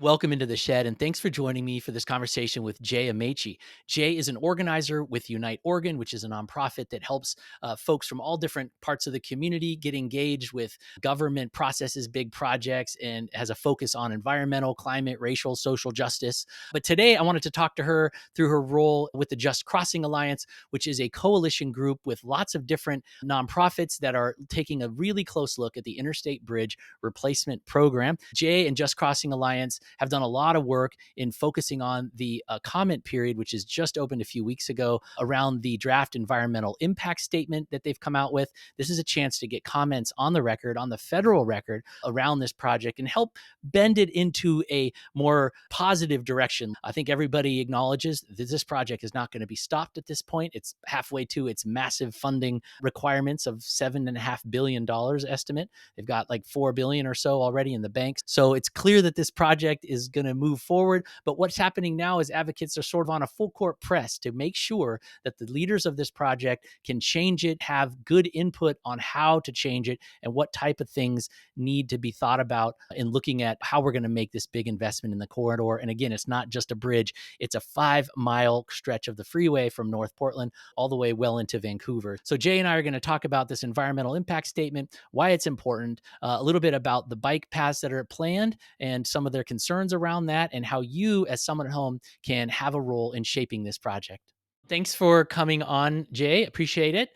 Welcome into the shed, and thanks for joining me for this conversation with Jay Amaechi. Jay is an organizer with Unite Oregon, which is a nonprofit that helps folks from all different parts of the community get engaged with government processes, big projects, and has a focus on environmental, climate, racial, social justice. But today, I wanted to talk to her through her role with the Just Crossing Alliance, which is a coalition group with lots of different nonprofits that are taking a really close look at the Interstate Bridge Replacement Program. Jay and Just Crossing Alliance have done a lot of work in focusing on the comment period, which is just opened a few weeks ago, around the draft environmental impact statement that they've come out with. This is a chance to get comments on the record, on the federal record, around this project and help bend it into a more positive direction. I think everybody acknowledges that this project is not going to be stopped at this point. It's halfway to its massive funding requirements of $7.5 billion estimate. They've got like $4 billion or so already in the bank. So it's clear that this project is going to move forward. But what's happening now is advocates are sort of on a full court press to make sure that the leaders of this project can change it, have good input on how to change it, and what type of things need to be thought about in looking at how we're going to make this big investment in the corridor. And again, it's not just a bridge, it's a 5-mile stretch of the freeway from North Portland all the way well into Vancouver. So Jay and I are going to talk about this environmental impact statement, why it's important, a little bit about the bike paths that are planned and some of their concerns around that, and how you as someone at home can have a role in shaping this project. Thanks for coming on, Jay. Appreciate it.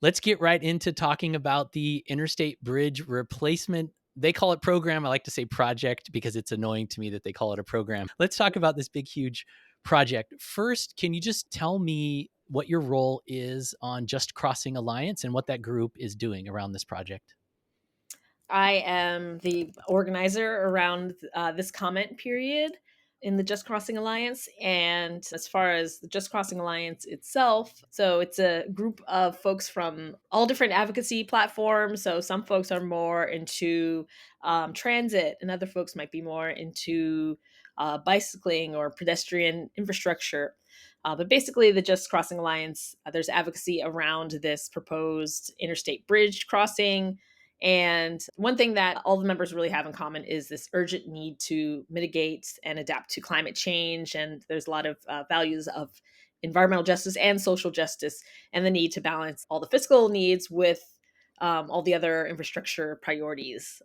Let's get right into talking about the Interstate Bridge Replacement. They call it program. I like to say project because it's annoying to me that they call it a program. Let's talk about this big, huge project. First, can you just tell me what your role is on Just Crossing Alliance and what that group is doing around this project? I am the organizer around this comment period in the Just Crossing Alliance. And as far as the Just Crossing Alliance itself, so it's a group of folks from all different advocacy platforms. So some folks are more into transit, and other folks might be more into bicycling or pedestrian infrastructure. But basically, the Just Crossing Alliance, there's advocacy around this proposed interstate bridge crossing. And one thing that all the members really have in common is this urgent need to mitigate and adapt to climate change. And there's a lot of values of environmental justice and social justice, and the need to balance all the fiscal needs with all the other infrastructure priorities.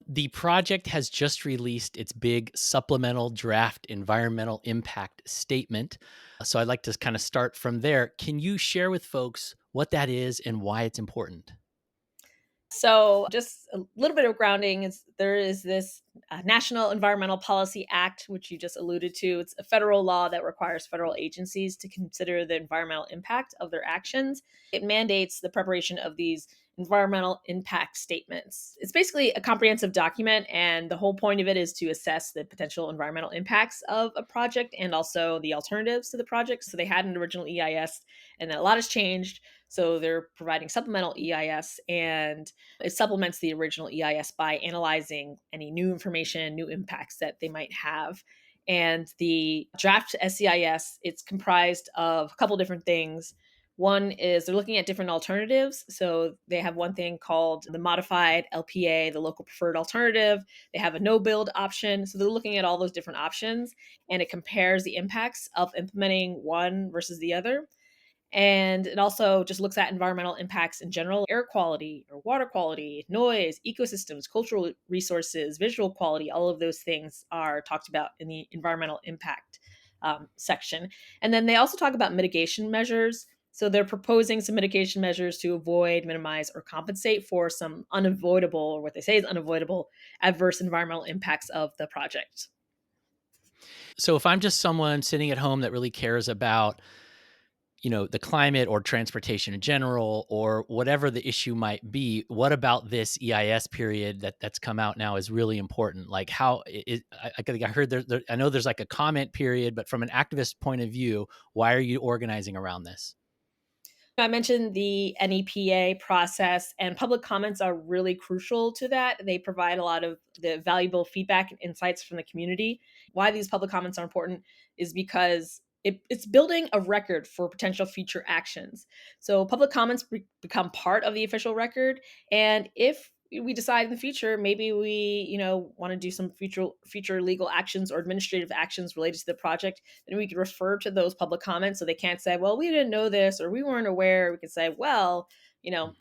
The project has just released its big supplemental draft environmental impact statement. So I'd like to kind of start from there. Can you share with folks what that is and why it's important? So, just a little bit of grounding is there is this National Environmental Policy Act, which you just alluded to. It's a federal law that requires federal agencies to consider the environmental impact of their actions. It mandates the preparation of these environmental impact statements. It's basically a comprehensive document, and the whole point of it is to assess the potential environmental impacts of a project and also the alternatives to the project. So, they had an original EIS, and then a lot has changed. So they're providing supplemental EIS, and it supplements the original EIS by analyzing any new information, new impacts that they might have. And the draft SEIS, it's comprised of a couple different things. One is they're looking at different alternatives. So they have one thing called the modified LPA, the local preferred alternative. They have a no build option. So they're looking at all those different options, and it compares the impacts of implementing one versus the other. And it also just looks at environmental impacts in general: air quality or water quality, noise, ecosystems, cultural resources, visual quality. All of those things are talked about in the environmental impact section. And then they also talk about mitigation measures. So they're proposing some mitigation measures to avoid, minimize, or compensate for some unavoidable, or what they say is unavoidable, adverse environmental impacts of the project. So if I'm just someone sitting at home that really cares about the climate or transportation in general or whatever the issue might be, what about this EIS period that's come out now is really important? Like how I think I heard I know there's like a comment period, but from an activist point of view, why are you organizing around this? I mentioned the NEPA process, and public comments are really crucial to that. They provide a lot of the valuable feedback and insights from the community. Why these public comments are important is because it's building a record for potential future actions. So public comments become part of the official record. And if we decide in the future, maybe we, want to do some future legal actions or administrative actions related to the project, then we could refer to those public comments so they can't say, well, we didn't know this or we weren't aware. We could say, well,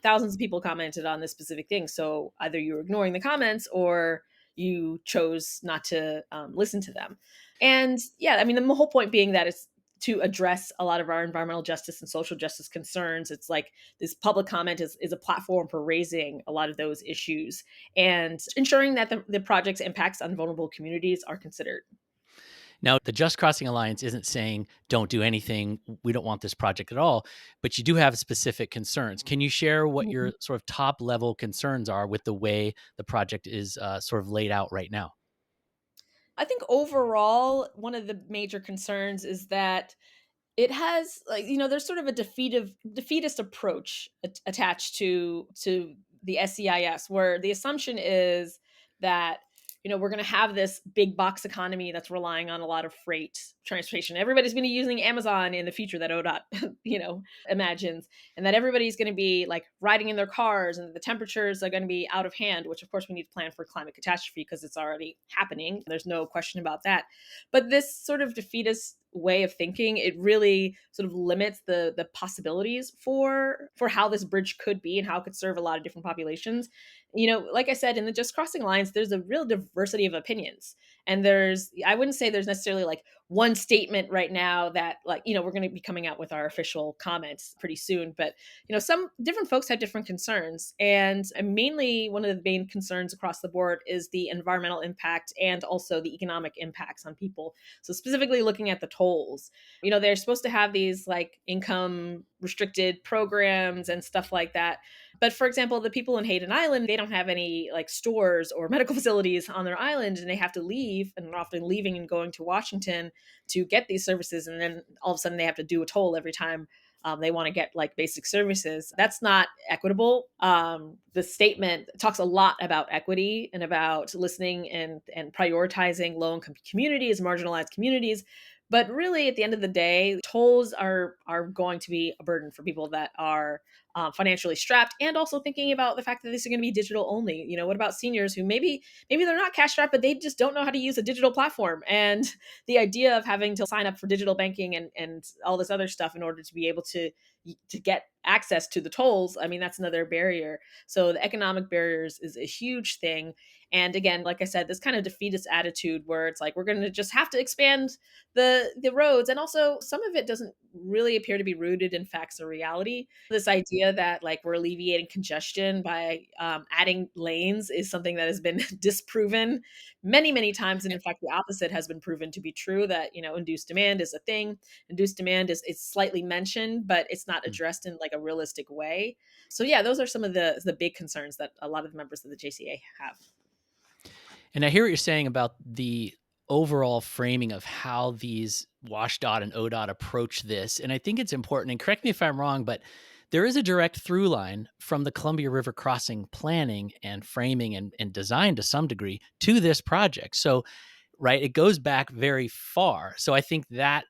thousands of people commented on this specific thing. So either you're ignoring the comments or you chose not to listen to them. And yeah, I mean, the whole point being that it's to address a lot of our environmental justice and social justice concerns. It's like this public comment is a platform for raising a lot of those issues and ensuring that the project's impacts on vulnerable communities are considered. Now, the Just Crossing Alliance isn't saying don't do anything. We don't want this project at all, but you do have specific concerns. Can you share what Mhm. your sort of top level concerns are with the way the project is sort of laid out right now? I think overall, one of the major concerns is that it has, like, there's sort of a defeatist approach attached to the SEIS, where the assumption is that we're going to have this big box economy that's relying on a lot of freight transportation. Everybody's going to be using Amazon in the future that ODOT imagines, and that everybody's going to be like riding in their cars, and the temperatures are going to be out of hand. Which of course we need to plan for climate catastrophe because it's already happening. There's no question about that. But this sort of defeatist way of thinking, it really sort of limits the possibilities for how this bridge could be and how it could serve a lot of different populations. Like I said, in the Just Crossing Alliance, there's a real diversity of opinions. And I wouldn't say there's necessarily like one statement right now that, like, we're going to be coming out with our official comments pretty soon. But, some different folks have different concerns. And mainly one of the main concerns across the board is the environmental impact and also the economic impacts on people. So specifically looking at the tolls, they're supposed to have these like income restricted programs and stuff like that. But for example, the people in Hayden Island, they don't have any like stores or medical facilities on their island, and they have to leave, and are often leaving and going to Washington to get these services. And then all of a sudden they have to do a toll every time they want to get like basic services. That's not equitable. The statement talks a lot about equity and about listening and prioritizing low income communities, marginalized communities. But really, at the end of the day, tolls are going to be a burden for people that are financially strapped, and also thinking about the fact that these are going to be digital only. What about seniors who maybe they're not cash strapped, but they just don't know how to use a digital platform, and the idea of having to sign up for digital banking and all this other stuff in order to be able to get access to the tolls, I mean, that's another barrier. So the economic barriers is a huge thing. And again, like I said, this kind of defeatist attitude where it's like we're going to just have to expand the roads, and also some of it doesn't really appear to be rooted in facts or reality. This idea that like we're alleviating congestion by adding lanes is something that has been disproven many times, and in fact the opposite has been proven to be true, that induced demand is a thing. Induced demand is slightly mentioned, but it's not addressed in like a realistic way. So yeah, those are some of the big concerns that a lot of the members of the JCA have. And I hear what you're saying about the overall framing of how these WashDOT and ODOT approach this. And I think it's important, and correct me if I'm wrong, but there is a direct through line from the Columbia River crossing planning and framing and design to some degree to this project. So, right, it goes back very far. So I think that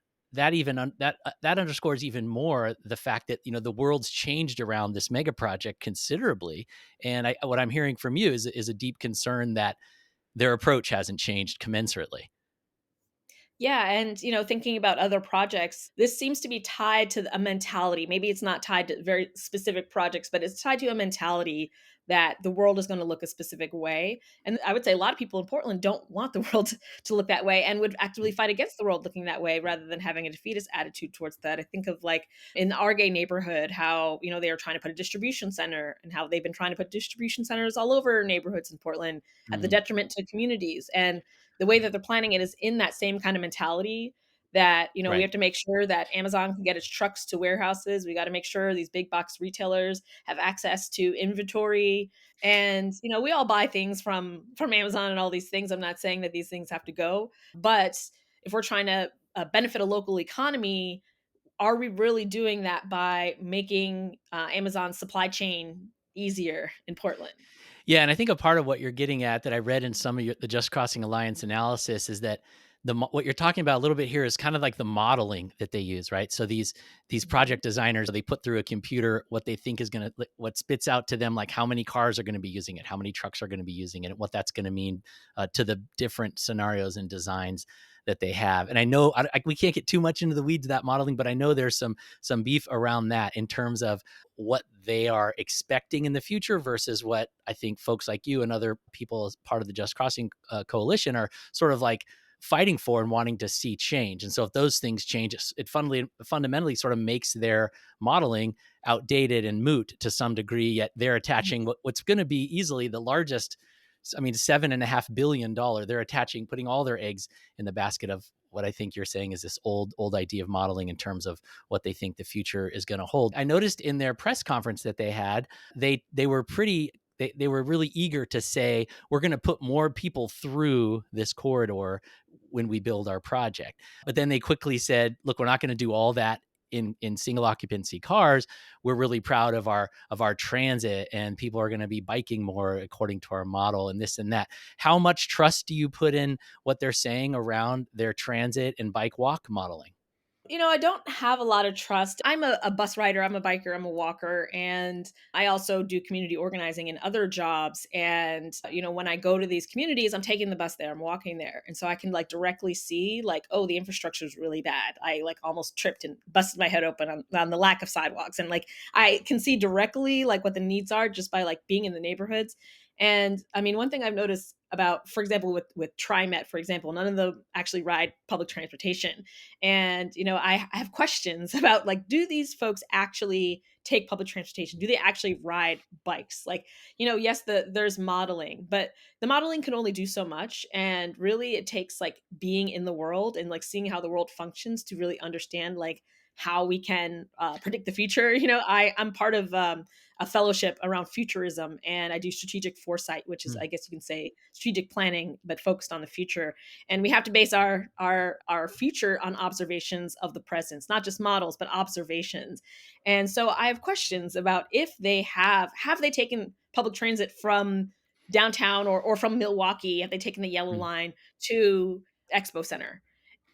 underscores even more the fact that the world's changed around this mega project considerably. And what I'm hearing from you is a deep concern that their approach hasn't changed commensurately. Yeah, and thinking about other projects, this seems to be tied to a mentality. Maybe it's not tied to very specific projects, but it's tied to a mentality that the world is going to look a specific way. And I would say a lot of people in Portland don't want the world to look that way, and would actively fight against the world looking that way rather than having a defeatist attitude towards that. I think of like in the Argay neighborhood, how they are trying to put a distribution center, and how they've been trying to put distribution centers all over neighborhoods in Portland at the Mm, detriment to communities. And the way that they're planning it is in that same kind of mentality, that we right. have to make sure that Amazon can get its trucks to warehouses. We got to make sure these big box retailers have access to inventory. And we all buy things from Amazon and all these things. I'm not saying that these things have to go, but if we're trying to benefit a local economy, are we really doing that by making Amazon's supply chain easier in Portland? Yeah, and I think a part of what you're getting at that I read in some of the Just Crossing Alliance analysis is that what you're talking about a little bit here is kind of like the modeling that they use, right? So these Mhm. project designers, they put through a computer what they think is going to, what spits out to them, like how many cars are going to be using it, how many trucks are going to be using it, and what that's going to mean to the different scenarios and designs that they have. And I know we can't get too much into the weeds of that modeling, but I know there's some beef around that in terms of what they are expecting in the future versus what I think folks like you and other people as part of the Just Crossing coalition are sort of like fighting for and wanting to see change. And so if those things change, it fundamentally sort of makes their modeling outdated and moot to some degree, yet they're attaching what's going to be easily the largest, I mean, $7.5 billion. They're attaching, putting all their eggs in the basket of what I think you're saying is this old idea of modeling in terms of what they think the future is going to hold. I noticed in their press conference that they had, they were pretty, they were really eager to say, we're going to put more people through this corridor when we build our project. But then they quickly said, look, we're not going to do all that in single occupancy cars. We're really proud of our transit, and people are going to be biking more according to our model and this and that. How much trust do you put in what they're saying around their transit and bike walk modeling? I don't have a lot of trust. I'm a bus rider, I'm a biker, I'm a walker, and I also do community organizing in other jobs. And, when I go to these communities, I'm taking the bus there, I'm walking there. And so I can like directly see, like, oh, the infrastructure is really bad. I like almost tripped and busted my head open on the lack of sidewalks. And like, I can see directly like what the needs are just by like being in the neighborhoods. And I mean, one thing I've noticed about, for example, with TriMet, for example, none of them actually ride public transportation. And, I have questions about like, do these folks actually take public transportation? Do they actually ride bikes? Like, yes, there's modeling, but the modeling can only do so much. And really it takes like being in the world and like seeing how the world functions to really understand like how we can predict the future. I'm part of a fellowship around futurism, and I do strategic foresight, which is, Hmm. I guess you can say, strategic planning, but focused on the future. And we have to base our future on observations of the present, not just models but observations. And so I have questions about if they have they taken public transit from downtown or from Milwaukee, have they taken the yellow Hmm. line to Expo Center?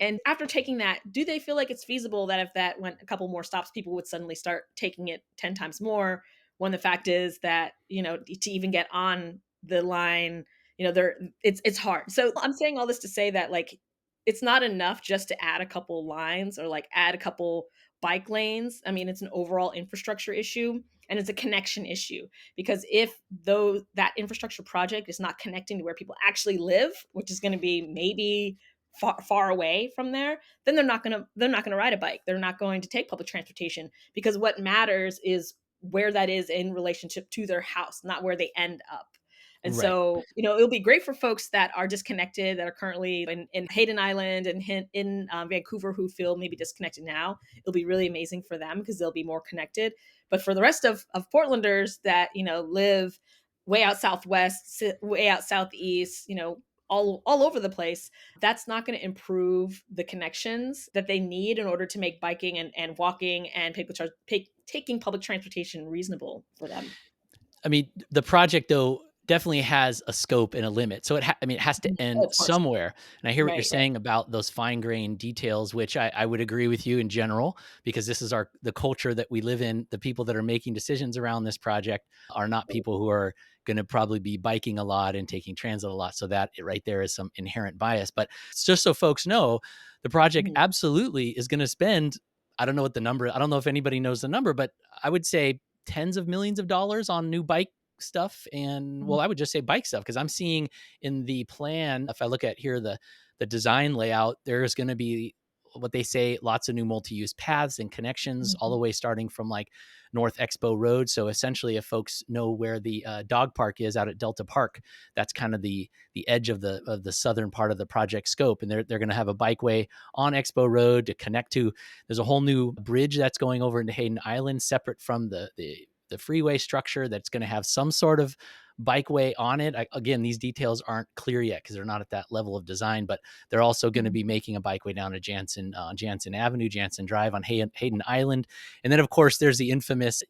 And after taking that, do they feel like it's feasible that if that went a couple more stops, people would suddenly start taking it 10 times more, when the fact is that, to even get on the line, there it's hard. So I'm saying all this to say that like it's not enough just to add a couple lines or like add a couple bike lanes. I mean, it's an overall infrastructure issue, and it's a connection issue, because if though that infrastructure project is not connecting to where people actually live, which is going to be maybe far away from there, then they're not going to ride a bike. They're not going to take public transportation, because what matters is where that is in relationship to their house, not where they end up. And Right. so, it'll be great for folks that are disconnected, that are currently in Hayden Island and in Vancouver, who feel maybe disconnected now. It'll be really amazing for them because they'll be more connected. But for the rest of Portlanders that, live way out southwest, way out southeast, all over the place, that's not going to improve the connections that they need in order to make biking and walking and taking public transportation reasonable for them. I mean, the project though definitely has a scope and a limit. So I mean, it has Mhm. to Oh, end of course. somewhere. And I hear what you're Right, right. saying about those fine grained details, which I would agree with you in general, because this is the culture that we live in. The people that are making decisions around this project are not people who are going to probably be biking a lot and taking transit a lot. So that right there is some inherent bias. But it's just so folks know, the project Mhm, absolutely is going to spend, I don't know what the number, I don't know if anybody knows the number, but I would say tens of millions of dollars on new bike stuff. And mhm, well, I would just say bike stuff, because I'm seeing in the plan, if I look at here the design layout, there's going to be what they say, lots of new multi-use paths and connections all mhm, the way starting from like North Expo Road. So essentially, if folks know where the dog park is out at Delta Park, that's kind of the edge of the southern part of the project scope, and they're going to have a bikeway on Expo Road to connect to. There's a whole new bridge that's going over into Hayden Island, separate from the freeway structure, that's going to have some sort of bikeway on it. Again, these details aren't clear yet because they're not at that level of design, but they're also going to be mhm, making a bikeway down to Jansen Avenue, Jansen Drive on Hayden Island. And then, of course, there's the infamous,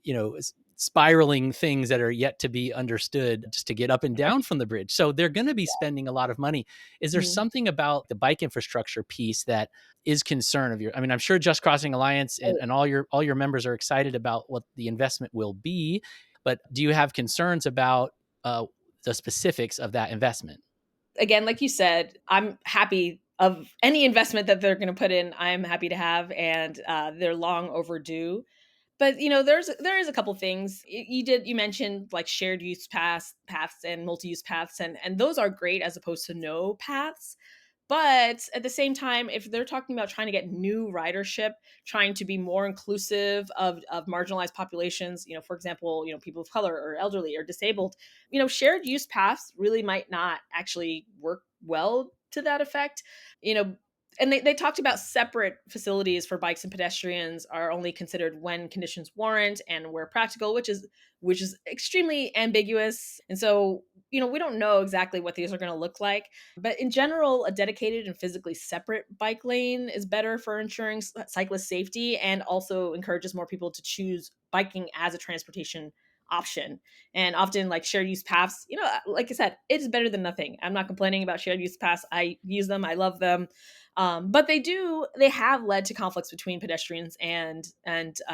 spiraling things that are yet to be understood just to get up and down from the bridge. So they're going to be spending a lot of money. Is there Mhm. something about the bike infrastructure piece that is concern of your? I mean, I'm sure Just Crossing Alliance and all your members are excited about what the investment will be, but do you have concerns about uh, the specifics of that investment? Again, like you said, I'm happy of any investment that they're going to put in. I'm happy to have, and they're long overdue. But there is a couple things you mentioned, like shared use paths and multi-use paths, and those are great as opposed to no paths. But at the same time, if they're talking about trying to get new ridership, trying to be more inclusive of marginalized populations, for example, people of color or elderly or disabled, shared use paths really might not actually work well to that effect. You know, and they talked about separate facilities for bikes and pedestrians are only considered when conditions warrant and where practical, which is extremely ambiguous. And so, we don't know exactly what these are going to look like. But in general, a dedicated and physically separate bike lane is better for ensuring cyclist safety and also encourages more people to choose biking as a transportation option. And often, like shared use paths, like I said, it is better than nothing. I'm not complaining about shared use paths. I use them, I love them. But they have led to conflicts between pedestrians and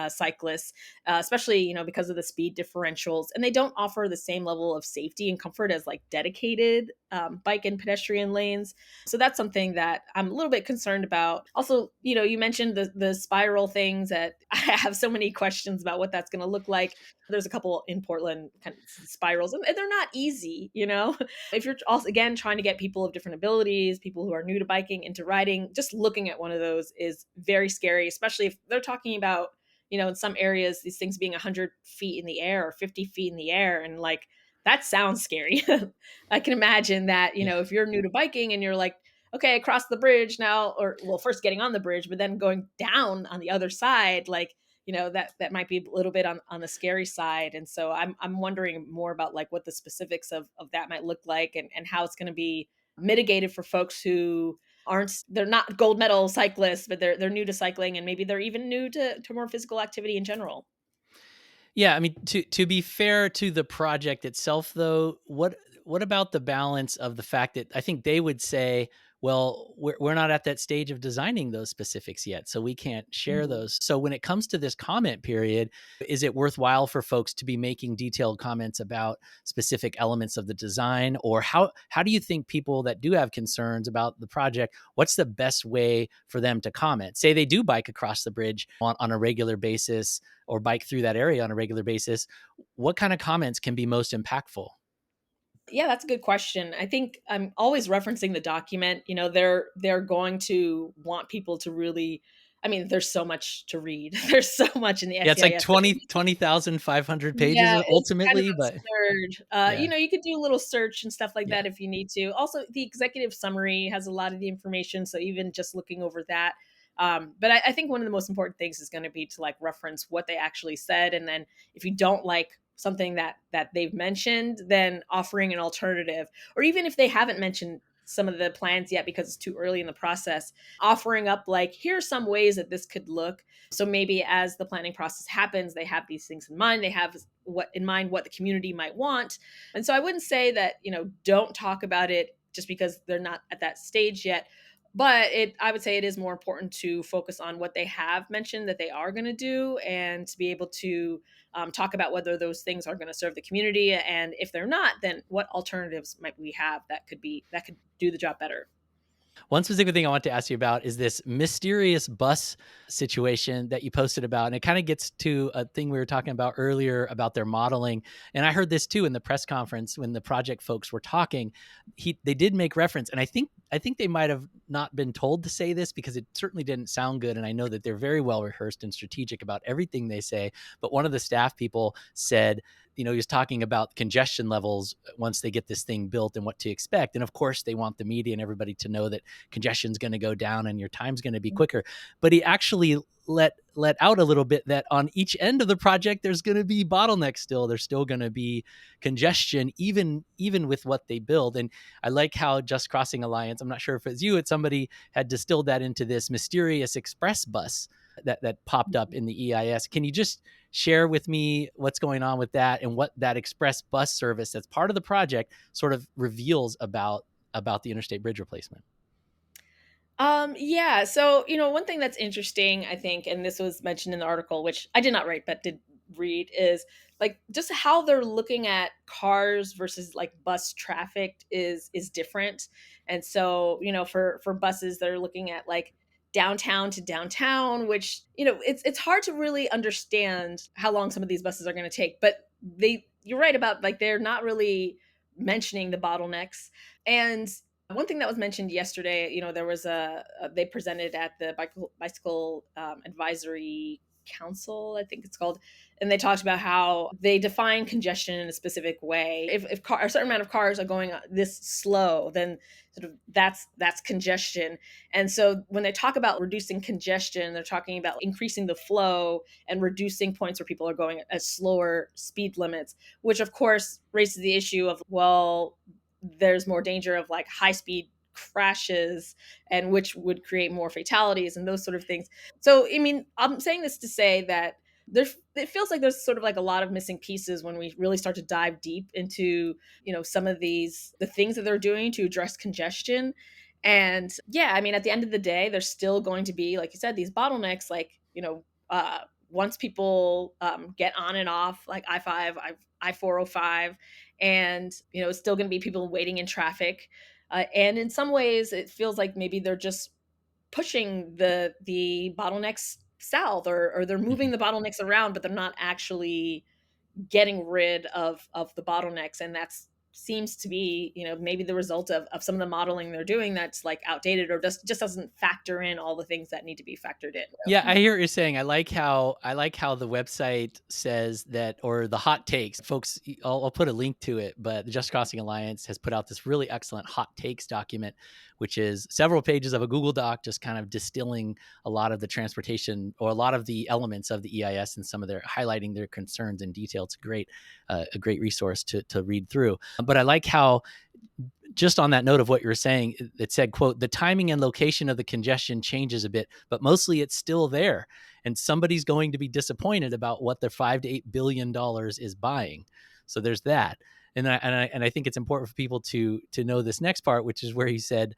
cyclists, especially because of the speed differentials, and they don't offer the same level of safety and comfort as like dedicated bike and pedestrian lanes. So that's something that I'm a little bit concerned about. Also, you mentioned the spiral things that I have so many questions about what that's going to look like. There's a couple in Portland kind of spirals, and they're not easy. If you're also again trying to get people of different abilities, people who are new to biking into riding, just looking at one of those is very scary, especially if they're talking about, in some areas, these things being 100 feet in the air or 50 feet in the air. And like, that sounds scary. I can imagine that, Yeah. if you're new to biking and you're like, okay, across the bridge now, or well, first getting on the bridge, but then going down on the other side, like, that might be a little bit on the scary side. And so I'm wondering more about like what the specifics of that might look like, and how it's going to be mitigated for folks who they're not gold medal cyclists, but they're new to cycling, and maybe they're even new to more physical activity in general. Yeah, I mean, to be fair to the project itself, though, what about the balance of the fact that I think they would say, well, we're not at that stage of designing those specifics yet, so we can't share Mhm. those. So when it comes to this comment period, is it worthwhile for folks to be making detailed comments about specific elements of the design, or how do you think people that do have concerns about the project, what's the best way for them to comment? Say they do bike across the bridge on a regular basis or bike through that area on a regular basis, what kind of comments can be most impactful? Yeah, that's a good question. I think I'm always referencing the document. They're going to want people to really. I mean, there's so much to read. There's so much in the Yeah, it's like SEIS. 20,500 pages Yeah, it's kind of ultimately, but absurd. yeah. You could do a little search and stuff like Yeah. that if you need to. Also, the executive summary has a lot of the information, so even just looking over that. But I think one of the most important things is going to be to like reference what they actually said, and then if you don't like something that they've mentioned, then offering an alternative, or even if they haven't mentioned some of the plans yet because it's too early in the process, offering up like here's some ways that this could look. So maybe as the planning process happens, they have these things in mind. They have what the community might want. And so I wouldn't say that, don't talk about it just because they're not at that stage yet. But I would say it is more important to focus on what they have mentioned that they are going to do, and to be able to talk about whether those things are going to serve the community. And if they're not, then what alternatives might we have that could do the job better. One specific thing I want to ask you about is this mysterious bus situation that you posted about. And it kind of gets to a thing we were talking about earlier about their modeling. And I heard this too in the press conference when the project folks were talking. They did make reference, and I think they might have not been told to say this because it certainly didn't sound good. And I know that they're very well rehearsed and strategic about everything they say. But one of the staff people said, he was talking about congestion levels once they get this thing built and what to expect. And of course, they want the media and everybody to know that congestion's going to go down and your time's going to be quicker. But he actually let out a little bit that on each end of the project there's going to be bottlenecks still. There's still going to be congestion even with what they build. And I like how Just Crossing Alliance, I'm not sure if it's you, it's somebody had distilled that into this mysterious express bus that popped up in the EIS. Can you just share with me what's going on with that and what that express bus service that's part of the project sort of reveals about the interstate bridge replacement. Yeah. So, one thing that's interesting, I think, and this was mentioned in the article, which I did not write but did read, is like just how they're looking at cars versus like bus traffic is different. And so, for buses, they're looking at like downtown to downtown, which, it's hard to really understand how long some of these buses are going to take. But you're right about like they're not really mentioning the bottlenecks. And one thing that was mentioned yesterday, there was they presented at the bicycle advisory council, I think it's called, and they talked about how they define congestion in a specific way. If a certain amount of cars are going this slow, then sort of that's congestion. And so when they talk about reducing congestion, they're talking about increasing the flow and reducing points where people are going at slower speed limits, which of course raises the issue of, well, there's more danger of like high speed crashes, and which would create more fatalities and those sort of things. So, I mean, I'm saying this to say that it feels like there's sort of like a lot of missing pieces when we really start to dive deep into, some of the things that they're doing to address congestion. And yeah, I mean, at the end of the day, there's still going to be, like you said, these bottlenecks, like, once people get on and off like I-5, I-405, and it's still going to be people waiting in traffic, and in some ways it feels like maybe they're just pushing the bottlenecks south, or they're moving Mhm. the bottlenecks around, but they're not actually getting rid of the bottlenecks. And that's seems to be, maybe the result of some of the modeling they're doing that's like outdated, or just doesn't factor in all the things that need to be factored in. Yeah, I hear what you're saying. I like how the website says that, or the hot takes, folks. I'll put a link to it, but the Just Crossing Alliance has put out this really excellent hot takes document, which is several pages of a Google Doc, just kind of distilling a lot of the transportation or a lot of the elements of the EIS and some of their highlighting their concerns in detail. It's a great resource to read through. But I like how, just on that note of what you were saying, it said, quote, the timing and location of the congestion changes a bit, but mostly it's still there. And somebody's going to be disappointed about what their $5 to $8 billion is buying. So there's that. And I think it's important for people to know this next part, which is where he said,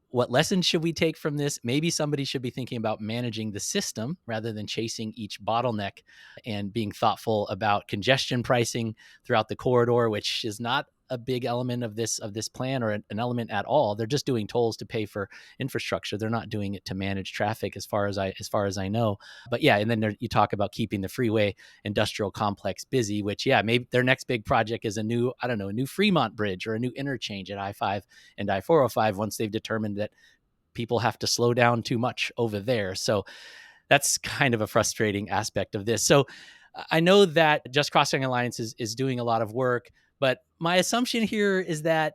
what lessons should we take from this? Maybe somebody should be thinking about managing the system rather than chasing each bottleneck, and being thoughtful about congestion pricing throughout the corridor, which is not a big element of this plan, or an element at all. They're just doing tolls to pay for infrastructure. They're not doing it to manage traffic, as far as I know. But yeah, and then you talk about keeping the freeway industrial complex busy, which, yeah, maybe their next big project is a new Fremont Bridge or a new interchange at I-5 and I-405, once they've determined that people have to slow down too much over there. So that's kind of a frustrating aspect of this. So I know that Just Crossing Alliance is doing a lot of work, but my assumption here is that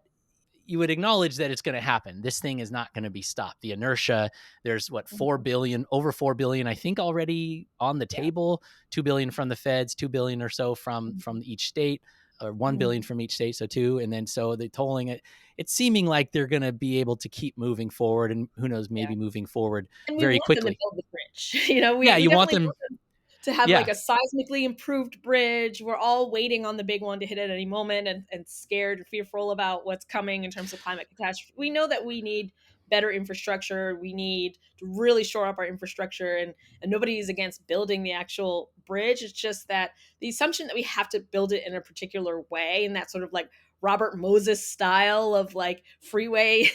you would acknowledge that it's going to happen. This thing is not going to be stopped. The inertia, there's what, 4 Mhm. billion, over 4 billion, I think, already on the Yeah. table, 2 billion from the feds, 2 billion or so from Mhm. each state, or 1 billion Mhm. from each state. So two. And then, so the tolling it, it's seeming like they're going to be able to keep moving forward, and who knows, Yeah. maybe moving forward And we very want them to quickly. build the bridge. We Yeah. we You want definitely them. want them to have like Yeah. a seismically improved bridge. We're all waiting on the big one to hit at any moment, and scared, fearful about what's coming in terms of climate catastrophe. We know that we need better infrastructure. We need to really shore up our infrastructure, and nobody is against building the actual bridge. It's just that the assumption that we have to build it in a particular way, and that sort of like Robert Moses style of like freeway,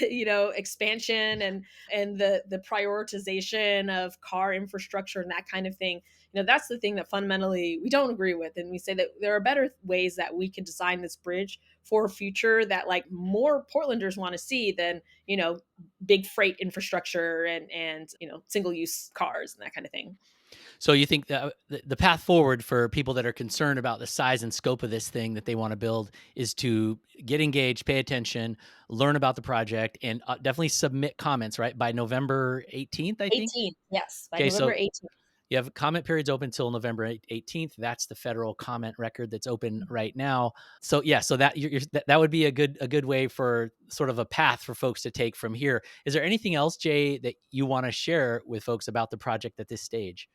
expansion, and the prioritization of car infrastructure and that kind of thing. That's the thing that fundamentally we don't agree with, and we say that there are better ways that we can design this bridge for a future that like more Portlanders want to see than big freight infrastructure, and single use cars and that kind of thing. So you think that the path forward for people that are concerned about the size and scope of this thing that they want to build is to get engaged, pay attention, learn about the project, and definitely submit comments, right? By November 18th, I think. 18th, yes, by Okay, November so 18th. you have comment periods open until November 18th. That's the federal comment record that's open right now. So yeah, so that would be a good way for sort of a path for folks to take from here. Is there anything else, Jay, that you want to share with folks about the project at this stage?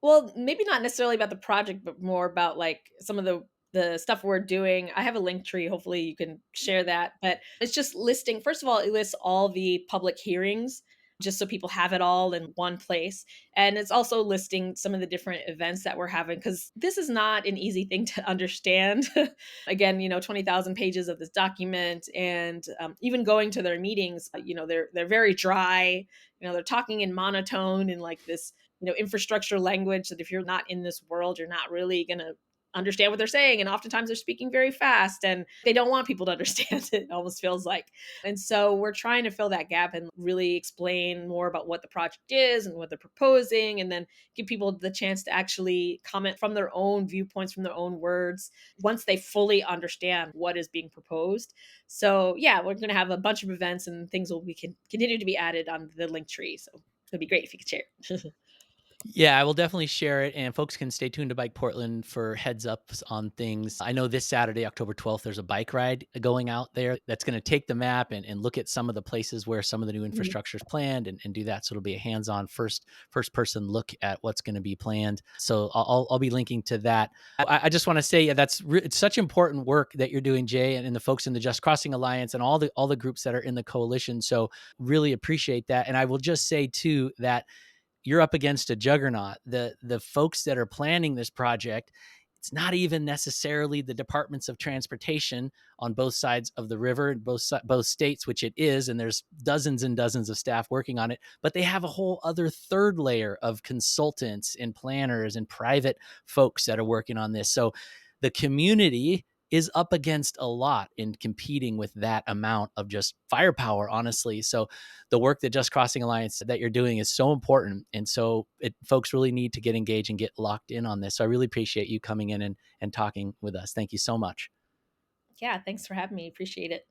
Well, maybe not necessarily about the project, but more about like some of the stuff we're doing. I have a link tree. Hopefully you can share that. But it's just listing, first of all, it lists all the public hearings just so people have it all in one place. And it's also listing some of the different events that we're having because this is not an easy thing to understand. Again, 20,000 pages of this document, and even going to their meetings, they're very dry. They're talking in monotone and like this infrastructure language that if you're not in this world, you're not really going to understand what they're saying. And oftentimes they're speaking very fast and they don't want people to understand it almost feels like. And so we're trying to fill that gap and really explain more about what the project is and what they're proposing, and then give people the chance to actually comment from their own viewpoints, from their own words, once they fully understand what is being proposed. So yeah, we're going to have a bunch of events and things will be continue to be added on the link tree. So it'd be great if you could share. Yeah, I will definitely share it, and folks can stay tuned to Bike Portland for heads ups on things. I know this Saturday, October 12th, there's a bike ride going out there that's going to take the map and look at some of the places where some of the new Mhm. infrastructure is planned and do that. So it'll be a hands-on first person look at what's going to be planned. So I'll be linking to that. I just want to say, yeah, it's such important work that you're doing, Jay, and the folks in the Just Crossing Alliance and all the groups that are in the coalition. So really appreciate that. And I will just say too that you're up against a juggernaut. The folks that are planning this project, it's not even necessarily the departments of transportation on both sides of the river in both states, which it is, and there's dozens and dozens of staff working on it, but they have a whole other third layer of consultants and planners and private folks that are working on this. So the community is up against a lot in competing with that amount of just firepower, honestly. So the work that Just Crossing Alliance that you're doing is so important. And so folks really need to get engaged and get locked in on this. So I really appreciate you coming in and talking with us. Thank you so much. Yeah, thanks for having me. Appreciate it.